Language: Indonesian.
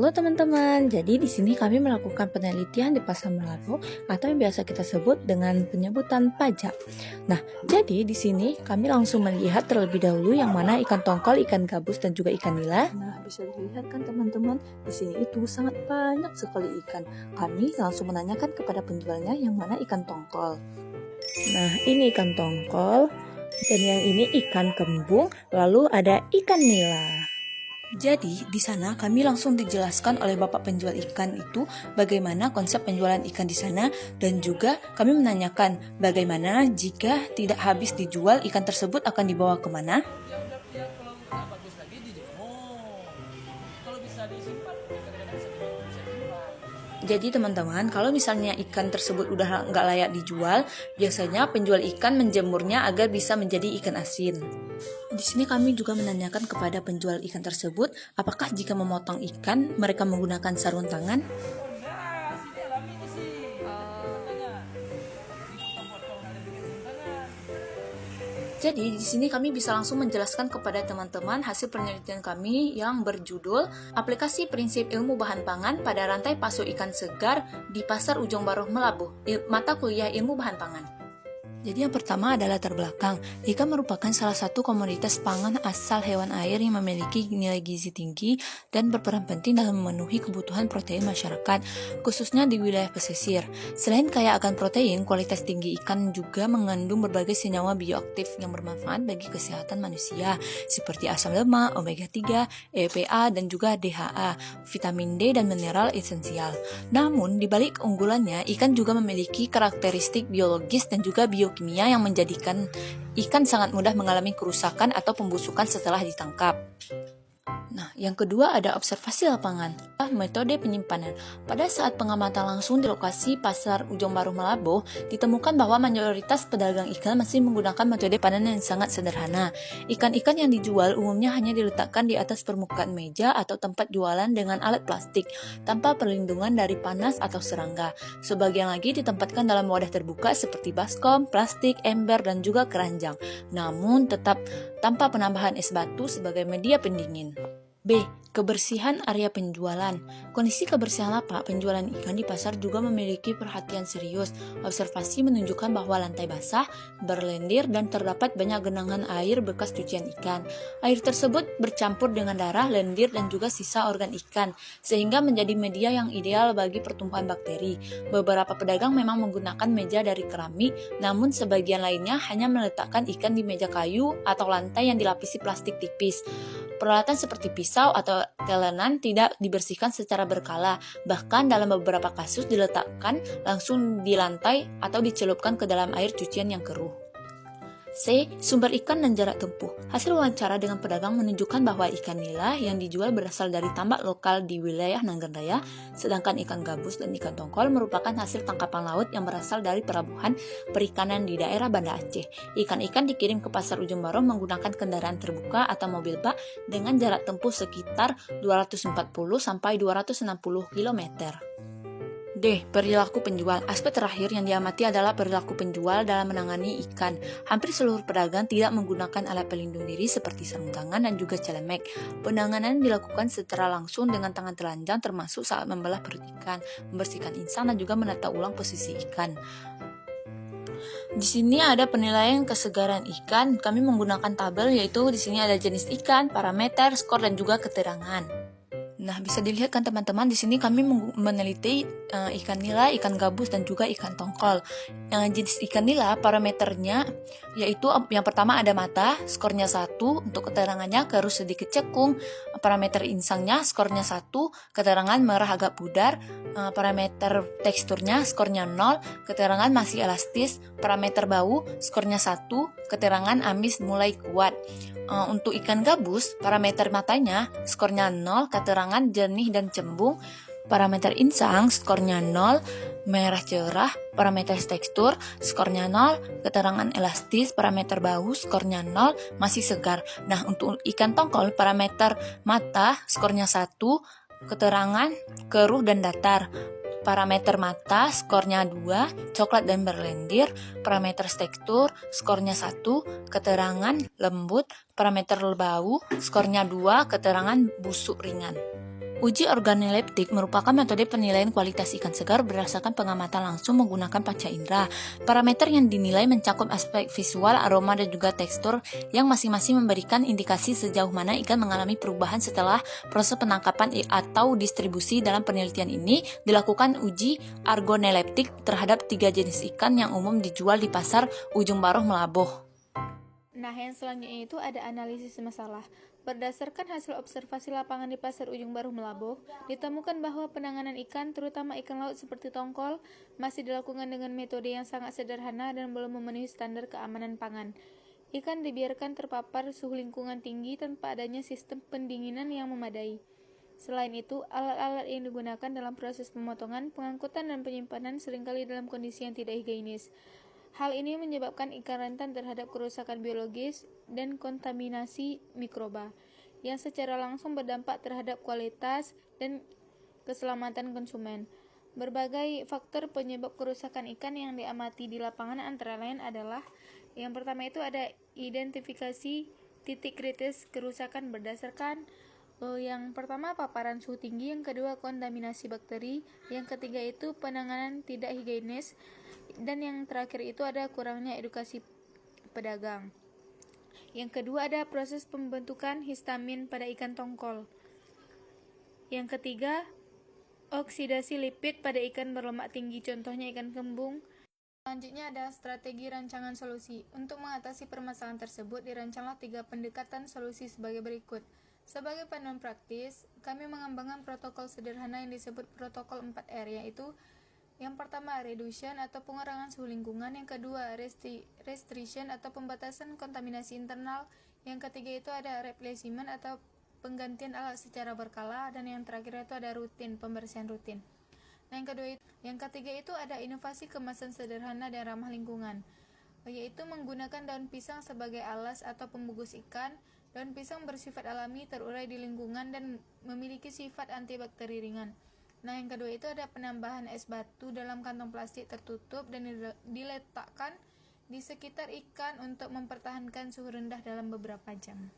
Halo teman-teman, jadi di sini kami melakukan penelitian di Pasar Melado atau yang biasa kita sebut dengan penyebutan pajak. Nah, jadi di sini kami langsung melihat terlebih dahulu yang mana ikan tongkol, ikan gabus dan juga ikan nila. Nah, bisa dilihat kan teman-teman, di sini itu sangat banyak sekali ikan. Kami langsung menanyakan kepada penjualnya yang mana ikan tongkol. Nah, ini ikan tongkol dan yang ini ikan kembung, lalu ada ikan nila. Jadi, di sana kami langsung dijelaskan oleh Bapak penjual ikan itu bagaimana konsep penjualan ikan di sana dan juga kami menanyakan bagaimana jika tidak habis dijual ikan tersebut akan dibawa kemana. Kalau nggak bagus lagi dijemur. Kalau bisa disimpan, kadang-kadang bisa disimpan. Jadi teman-teman, kalau misalnya ikan tersebut udah nggak layak dijual, biasanya penjual ikan menjemurnya agar bisa menjadi ikan asin. Di sini kami juga menanyakan kepada penjual ikan tersebut, apakah jika memotong ikan mereka menggunakan sarung tangan? Nah, sini alami ini sih. Makanya dipotong-potong ada bikin tangan. Jadi di sini kami bisa langsung menjelaskan kepada teman-teman hasil penelitian kami yang berjudul Aplikasi Prinsip Ilmu Bahan Pangan pada Rantai Pasu Ikan Segar di Pasar Ujung Baruh Melabuh, mata kuliah Ilmu Bahan Pangan. Jadi yang pertama adalah latar belakang. Ikan merupakan salah satu komoditas pangan asal hewan air yang memiliki nilai gizi tinggi dan berperan penting dalam memenuhi kebutuhan protein masyarakat, khususnya di wilayah pesisir. Selain kaya akan protein, kualitas tinggi ikan juga mengandung berbagai senyawa bioaktif yang bermanfaat bagi kesehatan manusia, seperti asam lemak, omega 3, EPA, dan juga DHA, vitamin D, dan mineral esensial. Namun, di balik keunggulannya, ikan juga memiliki karakteristik biologis dan juga biokimia yang menjadikan ikan sangat mudah mengalami kerusakan atau pembusukan setelah ditangkap. Nah, yang kedua ada observasi lapangan, metode penyimpanan. Pada saat pengamatan langsung di lokasi Pasar Ujung Baruh Melabuh, ditemukan bahwa mayoritas pedagang ikan masih menggunakan metode panen yang sangat sederhana. Ikan-ikan yang dijual umumnya hanya diletakkan di atas permukaan meja atau tempat jualan dengan alat plastik, tanpa perlindungan dari panas atau serangga. Sebagian lagi ditempatkan dalam wadah terbuka seperti baskom, plastik, ember, dan juga keranjang. Namun tetap tanpa penambahan es batu sebagai media pendingin. B. Kebersihan area penjualan. Kondisi kebersihan lapak penjualan ikan di pasar juga memiliki perhatian serius. Observasi menunjukkan bahwa lantai basah, berlendir, dan terdapat banyak genangan air bekas cucian ikan. Air tersebut bercampur dengan darah, lendir, dan juga sisa organ ikan, sehingga menjadi media yang ideal bagi pertumbuhan bakteri. Beberapa pedagang memang menggunakan meja dari keramik, namun sebagian lainnya hanya meletakkan ikan di meja kayu atau lantai yang dilapisi plastik tipis. Peralatan seperti pisau atau telenan tidak dibersihkan secara berkala, bahkan dalam beberapa kasus diletakkan langsung di lantai atau dicelupkan ke dalam air cucian yang keruh. C. Sumber ikan dan jarak tempuh. Hasil wawancara dengan pedagang menunjukkan bahwa ikan nila yang dijual berasal dari tambak lokal di wilayah Nanggen Raya, sedangkan ikan gabus dan ikan tongkol merupakan hasil tangkapan laut yang berasal dari pelabuhan perikanan di daerah Banda Aceh. Ikan-ikan dikirim ke Pasar Ujung Baruh menggunakan kendaraan terbuka atau mobil bak dengan jarak tempuh sekitar 240 sampai 260 km. D. Perilaku penjual. Aspek terakhir yang diamati adalah perilaku penjual dalam menangani ikan. Hampir seluruh pedagang tidak menggunakan alat pelindung diri seperti sarung tangan dan juga celemek. Penanganan dilakukan secara langsung dengan tangan telanjang termasuk saat membelah perut ikan, membersihkan insang, dan juga menata ulang posisi ikan. Di sini ada penilaian kesegaran ikan. Kami menggunakan tabel, yaitu di sini ada jenis ikan, parameter, skor, dan juga keterangan. Nah, bisa dilihat kan teman-teman, di sini kami meneliti ikan nila, ikan gabus, dan juga ikan tongkol. Jenis ikan nila, parameternya yaitu yang pertama ada mata, skornya 1, untuk keterangannya kerus sedikit cekung, parameter insangnya skornya 1, keterangan merah agak pudar, parameter teksturnya skornya 0, keterangan masih elastis, parameter bau skornya 1, keterangan amis mulai kuat. Untuk ikan gabus, parameter matanya skornya 0, keterangan jernih dan cembung, parameter insang skornya 0, merah cerah, parameter tekstur skornya 0, keterangan elastis, parameter bau skornya 0, masih segar. Nah, untuk ikan tongkol, parameter mata skornya 1, keterangan keruh dan datar. Parameter mata skornya 2, coklat dan berlendir. Parameter tekstur skornya 1, keterangan lembut. Parameter bau skornya 2, keterangan busuk ringan. Uji organoleptik merupakan metode penilaian kualitas ikan segar berdasarkan pengamatan langsung menggunakan panca indera. Parameter yang dinilai mencakup aspek visual, aroma, dan juga tekstur yang masing-masing memberikan indikasi sejauh mana ikan mengalami perubahan setelah proses penangkapan atau distribusi. Dalam penelitian ini dilakukan uji organoleptik terhadap 3 jenis ikan yang umum dijual di pasar Ujung Baruh Melaboh. Nah, yang selanjutnya itu ada analisis masalah. Berdasarkan hasil observasi lapangan di Pasar Ujung Baruh Melaboh, ditemukan bahwa penanganan ikan, terutama ikan laut seperti tongkol, masih dilakukan dengan metode yang sangat sederhana dan belum memenuhi standar keamanan pangan. Ikan dibiarkan terpapar suhu lingkungan tinggi tanpa adanya sistem pendinginan yang memadai. Selain itu, alat-alat yang digunakan dalam proses pemotongan, pengangkutan, dan penyimpanan seringkali dalam kondisi yang tidak higienis. Hal ini menyebabkan ikan rentan terhadap kerusakan biologis dan kontaminasi mikroba, yang secara langsung berdampak terhadap kualitas dan keselamatan konsumen. Berbagai faktor penyebab kerusakan ikan yang diamati di lapangan antara lain adalah: yang pertama itu ada identifikasi titik kritis kerusakan berdasarkan yang pertama paparan suhu tinggi, yang kedua kontaminasi bakteri, yang ketiga itu penanganan tidak higienis, dan yang terakhir itu ada kurangnya edukasi pedagang. Yang kedua ada proses pembentukan histamin pada ikan tongkol. Yang ketiga, oksidasi lipid pada ikan berlemak tinggi, contohnya ikan kembung. Selanjutnya ada strategi rancangan solusi. Untuk mengatasi permasalahan tersebut, dirancanglah 3 pendekatan solusi sebagai berikut. Sebagai panduan praktis, kami mengembangkan protokol sederhana yang disebut protokol 4R, yaitu yang pertama reduction atau pengurangan suhu lingkungan, yang kedua restriction atau pembatasan kontaminasi internal, yang ketiga itu ada replacement atau penggantian alat secara berkala, dan yang terakhir itu ada pembersihan rutin. Nah, yang ketiga itu ada inovasi kemasan sederhana dan ramah lingkungan, yaitu menggunakan daun pisang sebagai alas atau pembungkus ikan. Daun pisang bersifat alami, terurai di lingkungan, dan memiliki sifat antibakteri ringan. Nah, yang kedua itu ada penambahan es batu dalam kantong plastik tertutup dan diletakkan di sekitar ikan untuk mempertahankan suhu rendah dalam beberapa jam.